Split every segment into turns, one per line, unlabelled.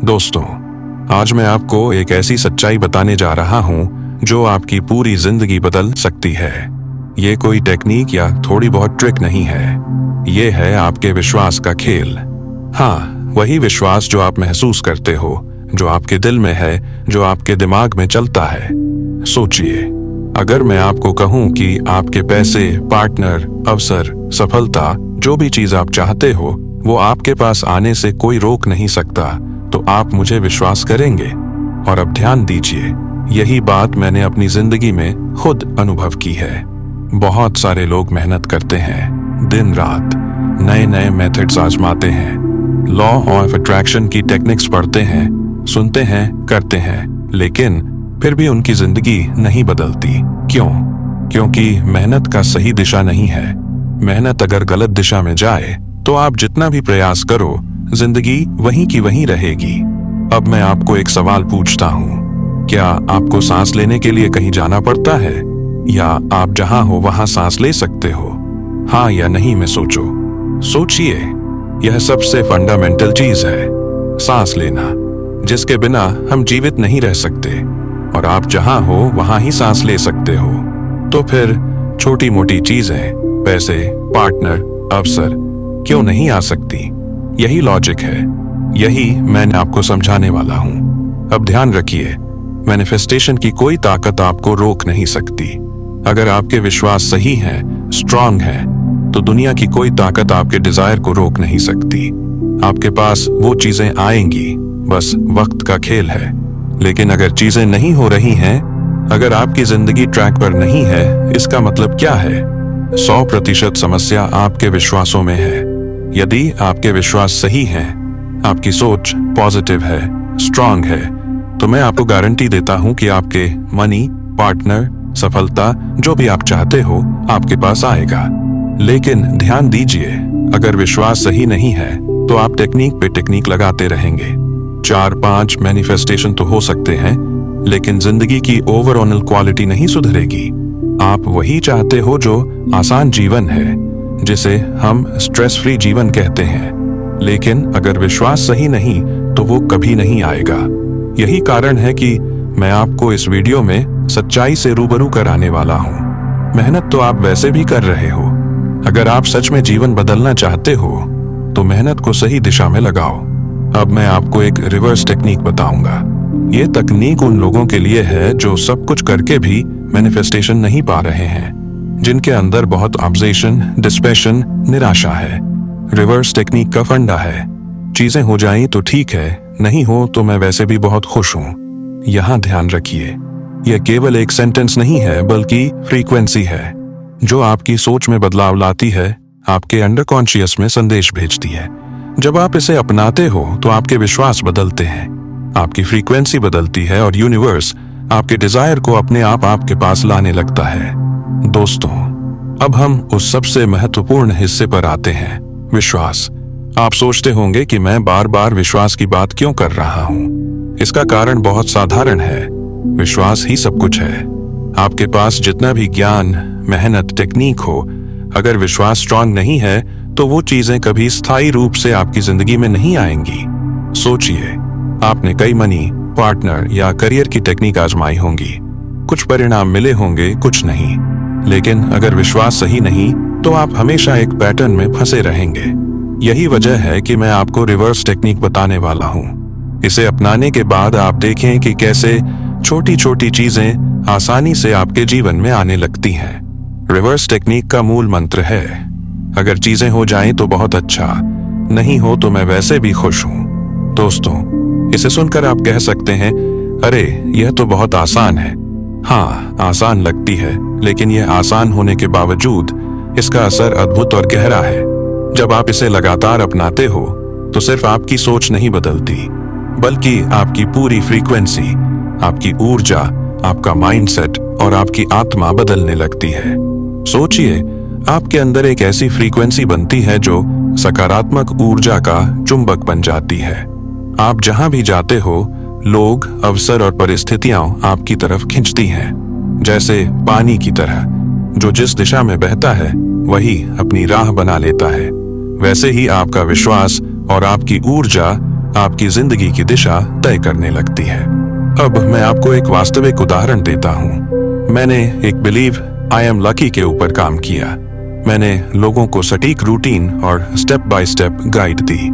दोस्तों, आज मैं आपको एक ऐसी सच्चाई बताने जा रहा हूं जो आपकी पूरी जिंदगी बदल सकती है। ये कोई टेक्निक या थोड़ी बहुत ट्रिक नहीं है। ये है आपके विश्वास का खेल। हाँ, वही विश्वास जो आप महसूस करते हो, जो आपके दिल में है, जो आपके दिमाग में चलता है। सोचिए, अगर मैं आपको कहूं कि आपके पैसे, पार्टनर, अवसर, सफलता, जो भी चीज आप चाहते हो, वो आपके पास आने से कोई रोक नहीं सकता, तो आप मुझे विश्वास करेंगे? और अब ध्यान दीजिए, यही बात मैंने अपनी जिंदगी में खुद अनुभव की है। बहुत सारे लोग मेहनत करते हैं, दिन रात नए नए मेथड्स आजमाते हैं, लॉ ऑफ अट्रैक्शन की टेक्निक्स पढ़ते हैं, सुनते हैं, करते हैं, लेकिन फिर भी उनकी जिंदगी नहीं बदलती। क्यों? क्योंकि मेहनत का सही दिशा नहीं है। मेहनत अगर गलत दिशा में जाए तो आप जितना भी प्रयास करो, जिंदगी वहीं की वहीं रहेगी। अब मैं आपको एक सवाल पूछता हूँ, क्या आपको सांस लेने के लिए कहीं जाना पड़ता है, या आप जहां हो वहां सांस ले सकते हो? हाँ या नहीं में सोचो। सोचिए, यह सबसे फंडामेंटल चीज है, सांस लेना, जिसके बिना हम जीवित नहीं रह सकते। और आप जहां हो वहां ही सांस ले सकते हो। तो फिर छोटी मोटी चीजें, पैसे, पार्टनर, अवसर क्यों नहीं आ सकती? यही लॉजिक है, यही मैंने आपको समझाने वाला हूं। अब ध्यान रखिए, मैनिफेस्टेशन की कोई ताकत आपको रोक नहीं सकती। अगर आपके विश्वास सही है, स्ट्रांग है, तो दुनिया की कोई ताकत आपके डिजायर को रोक नहीं सकती। आपके पास वो चीजें आएंगी, बस वक्त का खेल है। लेकिन अगर चीजें नहीं हो रही हैं, अगर आपकी जिंदगी ट्रैक पर नहीं है, इसका मतलब क्या है? 100% समस्या आपके विश्वासों में है। यदि आपके विश्वास सही हैं, आपकी सोच पॉजिटिव है, स्ट्रांग है, तो मैं आपको गारंटी देता हूं कि आपके मनी, पार्टनर, सफलता, जो भी आप चाहते हो, आपके पास आएगा। लेकिन ध्यान दीजिए, अगर विश्वास सही नहीं है तो आप टेक्निक पे टेक्निक लगाते रहेंगे। 4-5 मैनिफेस्टेशन तो हो सकते हैं, लेकिन जिंदगी की ओवरऑल क्वालिटी नहीं सुधरेगी। आप वही चाहते हो जो आसान जीवन है, जिसे हम स्ट्रेस फ्री जीवन कहते हैं, लेकिन अगर विश्वास सही नहीं तो वो कभी नहीं आएगा। यही कारण है कि मैं आपको इस वीडियो में सच्चाई से रूबरू कराने वाला हूँ। मेहनत तो आप वैसे भी कर रहे हो। अगर आप सच में जीवन बदलना चाहते हो तो मेहनत को सही दिशा में लगाओ। अब मैं आपको एक रिवर्स टेक्निक बताऊंगा। ये तकनीक उन लोगों के लिए है जो सब कुछ करके भी मैनिफेस्टेशन नहीं पा रहे हैं, जिनके अंदर बहुत ऑब्सेशन, डिस्पैशन, निराशा है। रिवर्स टेक्निक का फंडा है, चीजें हो जाएं तो ठीक है, नहीं हो तो मैं वैसे भी बहुत खुश हूं। यहां ध्यान रखिए, यह केवल एक सेंटेंस नहीं है, बल्कि फ्रीक्वेंसी है, जो आपकी सोच में बदलाव लाती है, आपके अंडर कॉन्शियस में संदेश भेजती है। जब आप इसे अपनाते हो तो आपके विश्वास बदलते हैं, आपकी फ्रीक्वेंसी बदलती है, और यूनिवर्स आपके डिजायर को अपने आप आपके पास लाने लगता है। दोस्तों, अब हम उस सबसे महत्वपूर्ण हिस्से पर आते हैं, विश्वास। आप सोचते होंगे कि मैं बार बार विश्वास की बात क्यों कर रहा हूं। इसका कारण बहुत साधारण है, विश्वास ही सब कुछ है। आपके पास जितना भी ज्ञान, मेहनत, टेक्निक हो, अगर विश्वास स्ट्रांग नहीं है तो वो चीजें कभी स्थायी रूप से आपकी जिंदगी में नहीं आएंगी। सोचिए, आपने कई मनी, पार्टनर या करियर की टेक्निक आजमाई होंगी, कुछ परिणाम मिले होंगे, कुछ नहीं। लेकिन अगर विश्वास सही नहीं तो आप हमेशा एक पैटर्न में फंसे रहेंगे। यही वजह है कि मैं आपको रिवर्स टेक्निक बताने वाला हूँ। इसे अपनाने के बाद आप देखें कि कैसे छोटी छोटी चीजें आसानी से आपके जीवन में आने लगती हैं। रिवर्स टेक्निक का मूल मंत्र है, अगर चीजें हो जाएं तो बहुत अच्छा, नहीं हो तो मैं वैसे भी खुश हूँ। दोस्तों, इसे सुनकर आप कह सकते हैं, अरे यह तो बहुत आसान है। हाँ, आसान लगती है, लेकिन यह आसान होने के बावजूद इसका असर अद्भुत और गहरा है। जब आप इसे लगातार अपनाते हो तो सिर्फ आपकी सोच नहीं बदलती, बल्कि आपकी पूरी फ्रीक्वेंसी, आपकी ऊर्जा, आपका माइंडसेट और आपकी आत्मा बदलने लगती है। सोचिए, आपके अंदर एक ऐसी फ्रीक्वेंसी बनती है जो सकारात्मक ऊर्जा का चुंबक बन जाती है। आप जहां भी जाते हो, लोग, अवसर और परिस्थितियां आपकी तरफ खींचती हैं, जैसे पानी की तरह, जो जिस दिशा में बहता है वही अपनी राह बना लेता है। वैसे ही आपका विश्वास और आपकी ऊर्जा आपकी जिंदगी की दिशा तय करने लगती है। अब मैं आपको एक वास्तविक उदाहरण देता हूँ। मैंने एक बिलीव आई एम लकी के ऊपर काम किया। मैंने लोगों को सटीक रूटीन और स्टेप बाय स्टेप गाइड दी।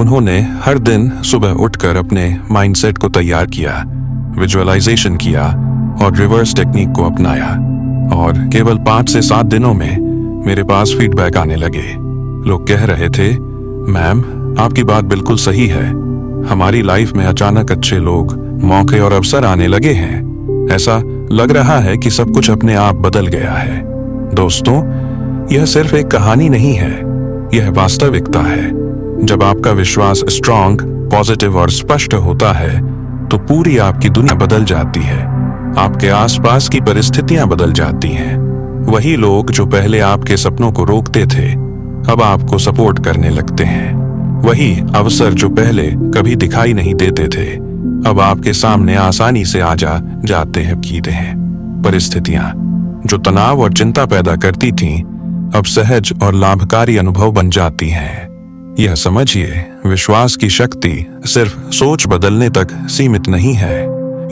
उन्होंने हर दिन सुबह उठकर अपने माइंडसेट को तैयार किया, विजुअलाइजेशन किया और रिवर्स टेक्निक को अपनाया, और केवल 5 से 7 दिनों में मेरे पास फीडबैक आने लगे। लोग कह रहे थे, मैम आपकी बात बिल्कुल सही है, हमारी लाइफ में अचानक अच्छे लोग, मौके और अवसर आने लगे हैं। ऐसा लग रहा है कि सब कुछ अपने आप बदल गया है। दोस्तों, यह सिर्फ एक कहानी नहीं है, यह वास्तविकता है। जब आपका विश्वास स्ट्रांग, पॉजिटिव और स्पष्ट होता है तो पूरी आपकी दुनिया बदल जाती है। आपके आसपास की परिस्थितियां बदल जाती हैं। वही लोग जो पहले आपके सपनों को रोकते थे, अब आपको सपोर्ट करने लगते हैं। वही अवसर जो पहले कभी दिखाई नहीं देते थे, अब आपके सामने आसानी से आ जाते हैं। परिस्थितियां जो तनाव और चिंता पैदा करती थीं, अब सहज और लाभकारी अनुभव बन जाती हैं। यह समझिए, विश्वास की शक्ति सिर्फ सोच बदलने तक सीमित नहीं है।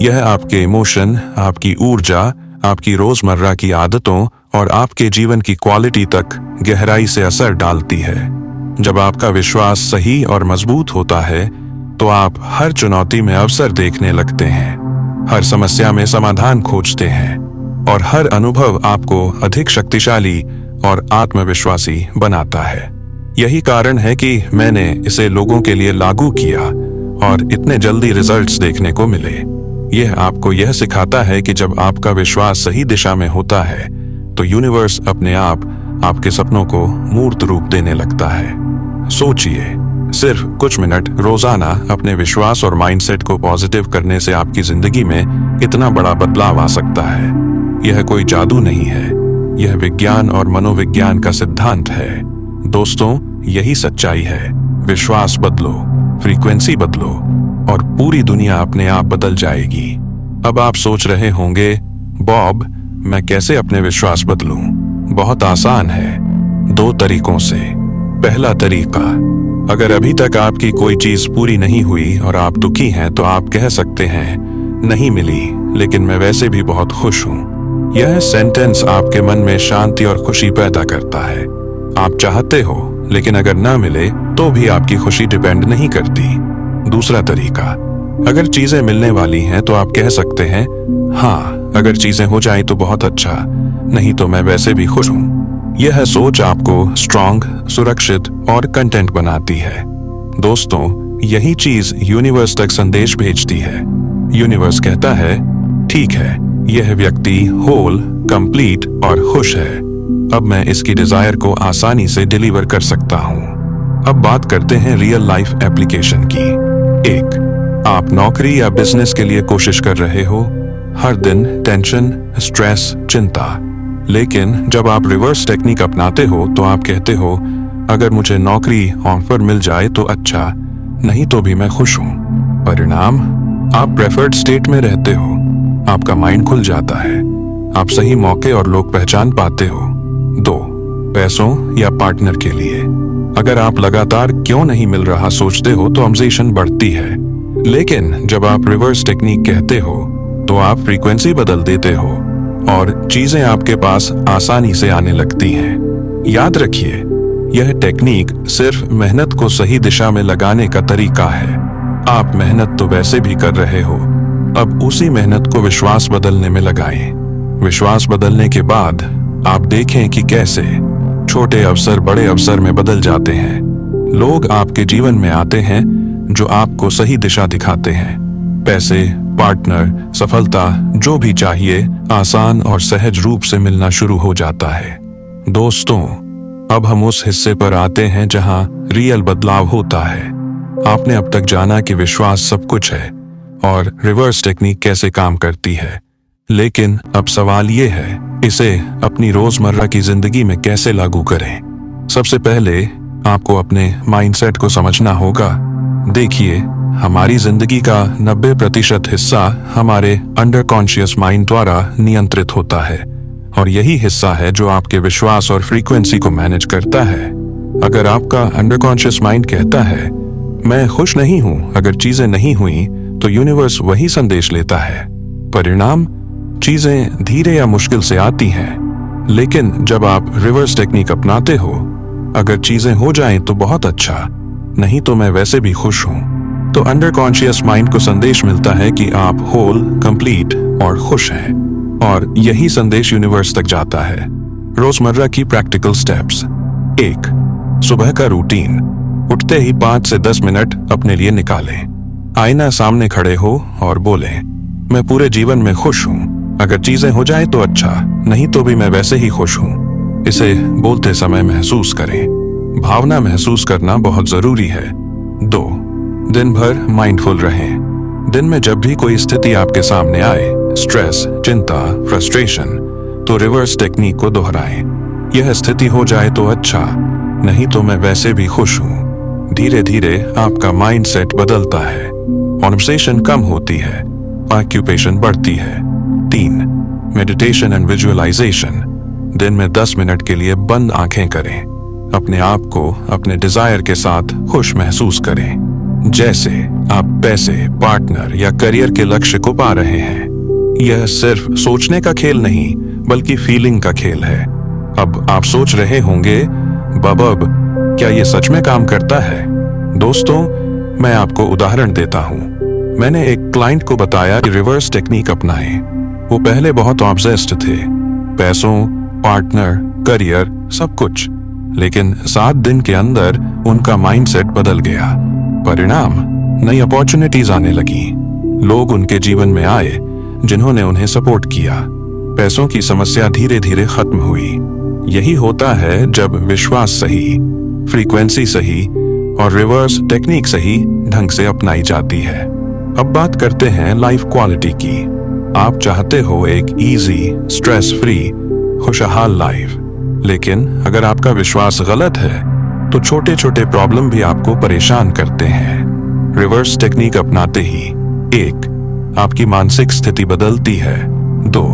यह आपके इमोशन, आपकी ऊर्जा, आपकी रोजमर्रा की आदतों और आपके जीवन की क्वालिटी तक गहराई से असर डालती है। जब आपका विश्वास सही और मजबूत होता है तो आप हर चुनौती में अवसर देखने लगते हैं, हर समस्या में समाधान खोजते हैं और हर अनुभव आपको अधिक शक्तिशाली और आत्मविश्वासी बनाता है। यही कारण है कि मैंने इसे लोगों के लिए लागू किया और इतने जल्दी रिजल्ट्स देखने को मिले। यह आपको यह सिखाता है कि जब आपका विश्वास सही दिशा में होता है तो यूनिवर्स अपने आप आपके सपनों को मूर्त रूप देने लगता है। सोचिए, सिर्फ कुछ मिनट रोजाना अपने विश्वास और माइंडसेट को पॉजिटिव करने से आपकी जिंदगी में कितना बड़ा बदलाव आ सकता है। यह कोई जादू नहीं है, यह विज्ञान और मनोविज्ञान का सिद्धांत है। दोस्तों, यही सच्चाई है। विश्वास बदलो, फ्रीक्वेंसी बदलो और पूरी दुनिया अपने आप बदल जाएगी। अब आप सोच रहे होंगे, बॉब मैं कैसे अपने विश्वास बदलूं? बहुत आसान है, 2 तरीकों से। पहला तरीका, अगर अभी तक आपकी कोई चीज पूरी नहीं हुई और आप दुखी हैं तो आप कह सकते हैं, नहीं मिली लेकिन मैं वैसे भी बहुत खुश हूं। यह सेंटेंस आपके मन में शांति और खुशी पैदा करता है। आप चाहते हो, लेकिन अगर ना मिले तो भी आपकी खुशी डिपेंड नहीं करती। दूसरा तरीका, अगर चीजें मिलने वाली हैं तो आप कह सकते हैं, हाँ अगर चीजें हो जाएं तो बहुत अच्छा, नहीं तो मैं वैसे भी खुश हूं। यह सोच आपको स्ट्रांग, सुरक्षित और कंटेंट बनाती है। दोस्तों, यही चीज यूनिवर्स तक संदेश भेजती है। यूनिवर्स कहता है, ठीक है, यह व्यक्ति होल, कंप्लीट और खुश है। अब मैं इसकी डिजायर को आसानी से डिलीवर कर सकता हूँ। अब बात करते हैं रियल लाइफ एप्लीकेशन की। 1. आप नौकरी या बिजनेस के लिए कोशिश कर रहे हो। हर दिन टेंशन, स्ट्रेस, चिंता। लेकिन जब आप रिवर्स टेक्निक अपनाते हो तो आप कहते हो, अगर मुझे नौकरी ऑफर मिल जाए तो अच्छा, नहीं तो भी मैं खुश हूं। परिणाम, आप प्रेफर्ड स्टेट में रहते हो। आपका माइंड खुल जाता है। आप सही मौके और लोग पहचान पाते हो। 2. पैसों या पार्टनर के लिए। अगर आप लगातार क्यों नहीं मिल रहा सोचते हो तो ऑब्सेशन बढ़ती है। लेकिन जब आप रिवर्स टेक्निक कहते हो तो आप फ्रीक्वेंसी बदल देते हो और चीजें आपके पास आसानी से आने लगती हैं। याद रखिए, यह टेक्निक सिर्फ मेहनत को सही दिशा में लगाने का तरीका है। आप मेहनत तो वैसे भी कर रहे हो, अब उसी मेहनत को विश्वास बदलने में लगाएं। विश्वास बदलने के बाद आप देखें कि कैसे छोटे अवसर बड़े अवसर में बदल जाते हैं। लोग आपके जीवन में आते हैं जो आपको सही दिशा दिखाते हैं। पैसे, पार्टनर, सफलता, जो भी चाहिए आसान और सहज रूप से मिलना शुरू हो जाता है। दोस्तों, अब हम उस हिस्से पर आते हैं जहां रियल बदलाव होता है। आपने अब तक जाना कि विश्वास सब कुछ है और रिवर्स टेक्निक कैसे काम करती है, लेकिन अब सवाल ये है, इसे अपनी रोजमर्रा की जिंदगी में कैसे लागू करें। सबसे पहले आपको अपने माइंडसेट को समझना होगा। देखिए, हमारी जिंदगी का 90% हिस्सा हमारे अंडर कॉन्शियस माइंड द्वारा नियंत्रित होता है और यही हिस्सा है जो आपके विश्वास और फ्रीक्वेंसी को मैनेज करता है। अगर आपका अंडर कॉन्शियस माइंड कहता है मैं खुश नहीं हूं अगर चीजें नहीं हुई तो यूनिवर्स वही संदेश लेता है। परिणाम, चीजें धीरे या मुश्किल से आती हैं, लेकिन जब आप रिवर्स टेक्निक अपनाते हो, अगर चीजें हो जाएं तो बहुत अच्छा, नहीं तो मैं वैसे भी खुश हूं। तो अंडर कॉन्शियस माइंड को संदेश मिलता है कि आप होल, कंप्लीट और खुश हैं, और यही संदेश यूनिवर्स तक जाता है। रोजमर्रा की प्रैक्टिकल स्टेप्स। 1. सुबह का रूटीन। उठते ही 5 से 10 मिनट अपने लिए निकालें। आईना सामने खड़े हो और बोलें, मैं पूरे जीवन में खुश हूं, अगर चीजें हो जाएं तो अच्छा, नहीं तो भी मैं वैसे ही खुश हूं। इसे बोलते समय महसूस करें। भावना महसूस करना बहुत जरूरी है। 2. दिन भर माइंडफुल रहें। दिन में जब भी कोई स्थिति आपके सामने आए, स्ट्रेस, चिंता, फ्रस्ट्रेशन, तो रिवर्स टेक्निक को दोहराएं। यह स्थिति हो जाए तो अच्छा, नहीं तो मैं वैसे भी खुश हूं। धीरे धीरे आपका माइंडसेट बदलता है, ऑब्सेशन कम होती है, ऑक्यूपेशन बढ़ती है। 3. Meditation and visualization. दिन में 10 मिनट के लिए बंद आंखें करें। अपने आप को अपने डिजायर के साथ खुश महसूस करें, जैसे आप पैसे, पार्टनर या करियर के लक्ष्य को पा रहे हैं। यह सिर्फ सोचने का खेल नहीं, बल्कि फीलिंग का खेल है। अब आप सोच रहे होंगे, बबब, क्या ये सच में काम करता है? दोस्तों, मैं आपको उदाहरण देता हूँ। मैंने एक क्लाइंट को बताया कि रिवर्स टेक्निक अपनाएं। वो पहले बहुत ऑब्सेस्ड थे, पैसों, पार्टनर, करियर, सब कुछ, लेकिन 7 दिन के अंदर उनका माइंडसेट बदल गया। परिणाम, नई अपॉर्चुनिटीज आने लगी। लोग उनके जीवन में आए जिन्होंने उन्हें सपोर्ट किया। पैसों की समस्या धीरे धीरे खत्म हुई। यही होता है जब विश्वास सही, फ्रीक्वेंसी सही और रिवर्स टेक्निक सही ढंग से अपनाई जाती है। अब बात करते हैं लाइफ क्वालिटी की। आप चाहते हो एक इजी, स्ट्रेस फ्री, खुशहाल लाइफ, लेकिन अगर आपका विश्वास गलत है तो छोटे छोटे प्रॉब्लम भी आपको परेशान करते हैं। रिवर्स टेक्निक अपनाते ही 1. आपकी मानसिक स्थिति बदलती है। 2.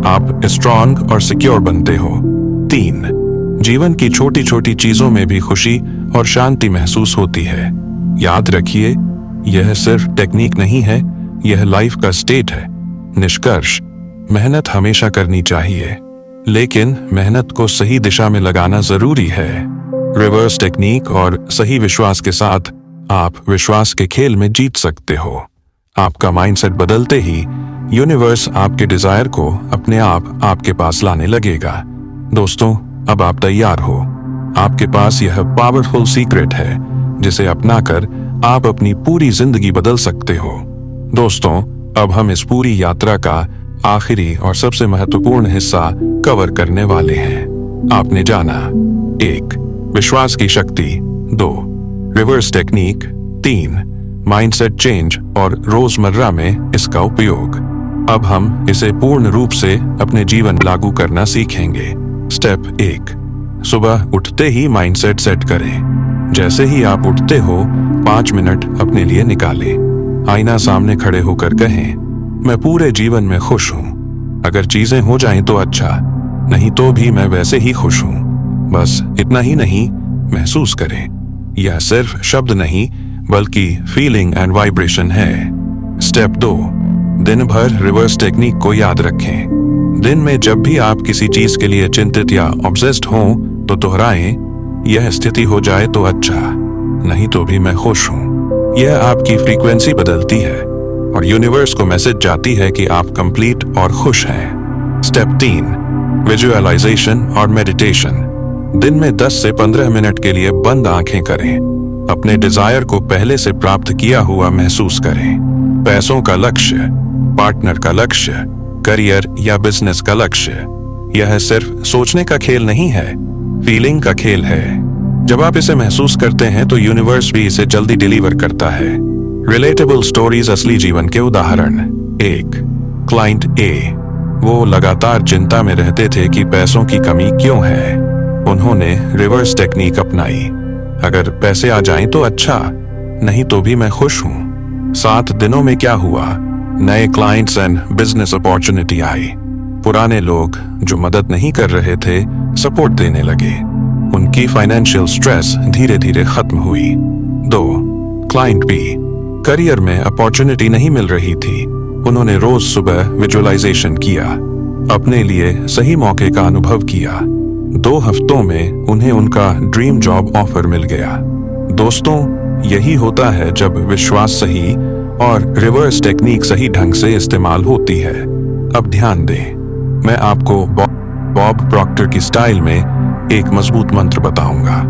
आप स्ट्रांग और सिक्योर बनते हो। 3. जीवन की छोटी छोटी चीजों में भी खुशी और शांति महसूस होती है। याद रखिए, यह सिर्फ टेक्निक नहीं है, यह लाइफ का स्टेट है। निष्कर्ष, मेहनत हमेशा करनी चाहिए, लेकिन मेहनत को सही दिशा में लगाना जरूरी है। रिवर्स टेक्निक और सही विश्वास के साथ आप विश्वास के खेल में जीत सकते हो। आपका माइंडसेट बदलते ही यूनिवर्स आपके डिजायर को अपने आप आपके पास लाने लगेगा। दोस्तों, अब आप तैयार हो। आपके पास यह पावरफुल सीक्रेट है जिसे अपनाकर आप अपनी पूरी जिंदगी बदल सकते हो। दोस्तों, अब हम इस पूरी यात्रा का आखिरी और सबसे महत्वपूर्ण हिस्सा कवर करने वाले हैं। आपने जाना 1. विश्वास की शक्ति। 2. Reverse technique. 3. माइंडसेट चेंज और रोजमर्रा में इसका उपयोग। अब हम इसे पूर्ण रूप से अपने जीवन लागू करना सीखेंगे। स्टेप 1. सुबह उठते ही माइंडसेट सेट करें। जैसे ही आप उठते हो, 5 मिनट अपने लिए निकालें। आईना सामने खड़े होकर कहें, मैं पूरे जीवन में खुश हूं, अगर चीजें हो जाएं तो अच्छा, नहीं तो भी मैं वैसे ही खुश हूं। बस इतना ही नहीं, महसूस करें। यह सिर्फ शब्द नहीं, बल्कि फीलिंग एंड वाइब्रेशन है। स्टेप 2. दिन भर रिवर्स टेक्निक को याद रखें। दिन में जब भी आप किसी चीज के लिए चिंतित या ऑब्सेस्ड हों तो दोहराएं, यह स्थिति हो जाए तो अच्छा, नहीं तो भी मैं खुश हूं। यह आपकी फ्रीक्वेंसी बदलती है और यूनिवर्स को मैसेज जाती है कि आप कंप्लीट और खुश हैं। स्टेप 3. विजुअलाइजेशन और मेडिटेशन। दिन में 10 से 15 मिनट के लिए बंद आंखें करें। अपने डिजायर को पहले से प्राप्त किया हुआ महसूस करें। पैसों का लक्ष्य, पार्टनर का लक्ष्य, करियर या बिजनेस का लक्ष्य। यह सिर्फ सोचने का खेल नहीं है, फीलिंग का खेल है। जब आप इसे महसूस करते हैं तो यूनिवर्स भी इसे जल्दी डिलीवर करता है। रिलेटेबल स्टोरीज, असली जीवन के उदाहरण। 1. क्लाइंट ए। वो लगातार चिंता में रहते थे कि पैसों की कमी क्यों है। उन्होंने रिवर्स टेक्निक अपनाई। अगर पैसे आ जाएं तो अच्छा, नहीं तो भी मैं खुश हूं। 7 दिनों में क्या हुआ? नए क्लाइंट्स एंड बिजनेस अपॉर्चुनिटी आई। पुराने लोग जो मदद नहीं कर रहे थे, सपोर्ट देने लगे। उनकी फाइनेंशियल स्ट्रेस धीरे धीरे खत्म हुई। 2. क्लाइंट भी। करियर में अपॉर्चुनिटी नहीं मिल रही थी। उन्होंने रोज सुबह विजुअलाइजेशन किया, अपने लिए सही मौके का अनुभव किया। 2 हफ्तों में उन्हें उनका ड्रीम जॉब ऑफर मिल गया। दोस्तों, यही होता है जब विश्वास सही और रिवर्स टेक्निक सही ढंग से इस्तेमाल होती है। अब ध्यान दें, मैं आपको बॉब प्रॉक्टर की स्टाइल में एक मजबूत मंत्र बताऊंगा।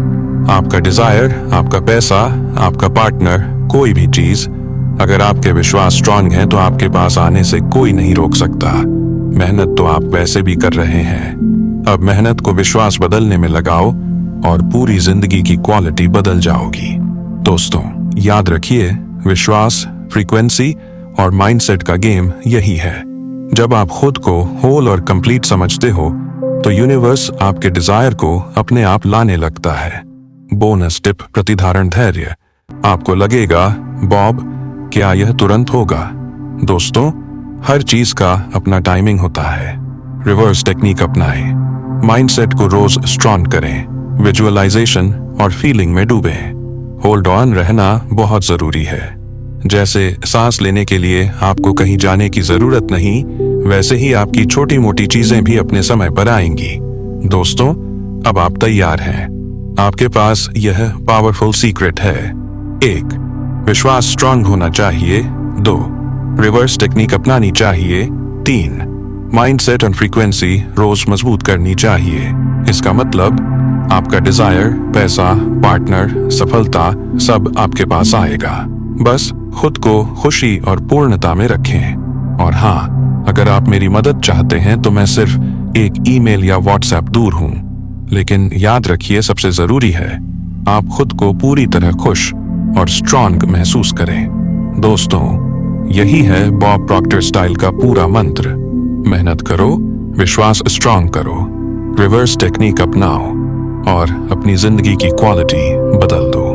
आपका डिजायर, आपका पैसा, आपका पार्टनर, कोई भी चीज, अगर आपके विश्वास स्ट्रांग है तो आपके पास आने से कोई नहीं रोक सकता। मेहनत तो आप वैसे भी कर रहे हैं। अब मेहनत को विश्वास बदलने में लगाओ और पूरी जिंदगी की क्वालिटी बदल जाओगी। दोस्तों, याद रखिए, विश्वास, फ्रीक्वेंसी और माइंडसेट का गेम यही है। जब आप खुद को होल और कंप्लीट समझते हो तो यूनिवर्स आपके डिजायर को अपने आप लाने लगता है। बोनस टिप, प्रतिधारण धैर्य। आपको लगेगा, बॉब, क्या यह तुरंत होगा? दोस्तों, हर चीज का अपना टाइमिंग होता है। रिवर्स टेक्निक अपनाएं, माइंडसेट को रोज स्ट्रॉन्ग करें, विजुअलाइजेशन और फीलिंग में डूबें। होल्ड ऑन रहना बहुत जरूरी है। जैसे सांस लेने के लिए आपको कहीं जाने की जरूरत नहीं, वैसे ही आपकी छोटी मोटी चीजें भी अपने समय पर आएंगी। दोस्तों, अब आप तैयार हैं। आपके पास यह पावरफुल सीक्रेट है। 1. विश्वास स्ट्रांग होना चाहिए। 2. रिवर्स टेक्निक अपनानी चाहिए। 3. माइंडसेट और फ्रीक्वेंसी रोज मजबूत करनी चाहिए। इसका मतलब आपका डिजायर, पैसा, पार्टनर, सफलता सब आपके पास आएगा। बस खुद को खुशी और पूर्णता में रखें। और हाँ, अगर आप मेरी मदद चाहते हैं तो मैं सिर्फ एक ईमेल या व्हाट्सएप दूर हूं। लेकिन याद रखिए, सबसे जरूरी है आप खुद को पूरी तरह खुश और स्ट्रांग महसूस करें। दोस्तों, यही है बॉब प्रॉक्टर स्टाइल का पूरा मंत्र। मेहनत करो, विश्वास स्ट्रांग करो, रिवर्स टेक्निक अपनाओ और अपनी जिंदगी की क्वालिटी बदल दो।